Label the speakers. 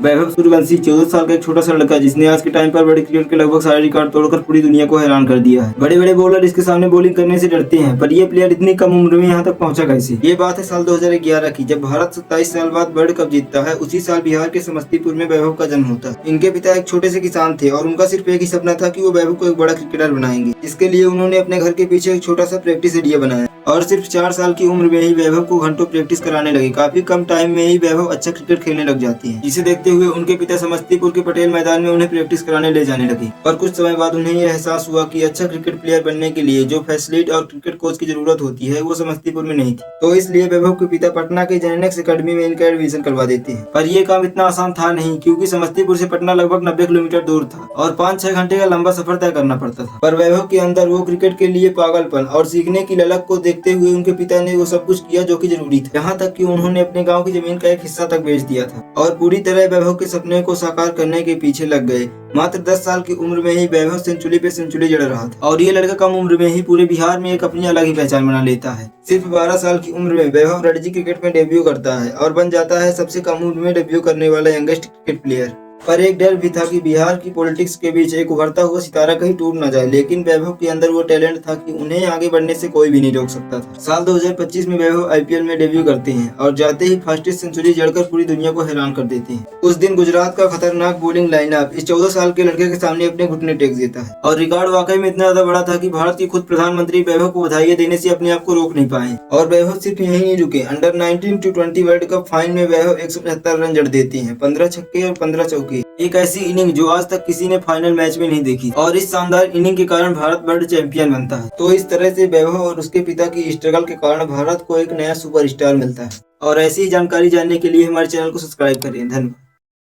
Speaker 1: वैभव सूर्यवंशी 14 साल का एक छोटा सा लड़का जिसने आज के टाइम पर बड़े क्रिकेट के लगभग सारे रिकॉर्ड तोड़कर पूरी दुनिया को हैरान कर दिया है। बड़े बड़े बॉलर इसके सामने बॉलिंग करने से डरते हैं, पर ये प्लेयर इतनी कम उम्र में यहाँ तक पहुंचा कैसे। ये बात है साल 2011 की, जब भारत 27 साल बाद वर्ल्ड कप जीतता है। उसी साल बिहार के समस्तीपुर में वैभव का जन्म होता है। इनके पिता एक छोटे से किसान थे और उनका सिर्फ एक ही सपना था कि वो वैभव को एक बड़ा क्रिकेटर बनाएंगे। इसके लिए उन्होंने अपने घर के पीछे एक छोटा सा प्रैक्टिस एरिया बनाया और सिर्फ 4 साल की उम्र में ही वैभव को घंटों प्रैक्टिस कराने लगे। काफी कम टाइम में ही वैभव अच्छा क्रिकेट खेलने लग जाती है, जिसे देखते हुए उनके पिता समस्तीपुर के पटेल मैदान में उन्हें प्रैक्टिस कराने ले जाने लगे। पर कुछ समय बाद उन्हें यह एहसास हुआ कि अच्छा क्रिकेट प्लेयर बनने के लिए जो फैसिलिटी और क्रिकेट कोच की जरूरत होती है वो समस्तीपुर में नहीं थी। तो इसलिए वैभव के पिता पटना के जेनेक्स एकेडमी में इनका एडमिशन करवा देते हैं। पर यह काम इतना आसान था नहीं, क्योंकि समस्तीपुर से पटना लगभग 90 किलोमीटर दूर था और 5-6 घंटे का लंबा सफर तय करना पड़ता था। पर वैभव के अंदर वो क्रिकेट के लिए पागलपन और सीखने की ललक को देखते हुए उनके पिता ने वो सब कुछ किया जो कि जरूरी था। यहाँ तक कि उन्होंने अपने गांव की जमीन का एक हिस्सा तक बेच दिया था और पूरी तरह वैभव के सपने को साकार करने के पीछे लग गए। मात्र 10 साल की उम्र में ही वैभव सेंचुरी पे सेंचुरी जड़ रहा था और ये लड़का कम उम्र में ही पूरे बिहार में एक अपनी अलग ही पहचान बना लेता है। सिर्फ 12 साल की उम्र में वैभव रणजी क्रिकेट में डेब्यू करता है और बन जाता है सबसे कम उम्र में डेब्यू करने वाला यंगेस्ट क्रिकेट प्लेयर। पर एक डर भी था कि बिहार की पॉलिटिक्स के बीच एक उभरता हुआ सितारा कहीं टूट न जाए, लेकिन वैभव के अंदर वो टैलेंट था कि उन्हें आगे बढ़ने से कोई भी नहीं रोक सकता था। साल 2025 में वैभव आईपीएल में डेब्यू करते हैं और जाते ही फास्टेस्ट सेंचुरी जड़कर पूरी दुनिया को हैरान कर देते हैं। उस दिन गुजरात का खतरनाक बॉलिंग लाइनअप इस 14 साल के लड़के के सामने अपने घुटने टेक देता है और रिकॉर्ड वाकई में इतना ज्यादा बड़ा था कि भारत की खुद प्रधानमंत्री वैभव को बधाई देने से अपने आप को रोक नहीं पाए। और वैभव सिर्फ यही नहीं रुके, under 19 T20 world cup final में वैभव 175 रन जड़ देते हैं, 15 छक्के और 15 चौके। एक ऐसी इनिंग जो आज तक किसी ने फाइनल मैच में नहीं देखी और इस शानदार इनिंग के कारण भारत वर्ल्ड चैंपियन बनता है। तो इस तरह से वैभव और उसके पिता की स्ट्रगल के कारण भारत को एक नया सुपरस्टार मिलता है। और ऐसी ही जानकारी जानने के लिए हमारे चैनल को सब्सक्राइब करें। धन्यवाद।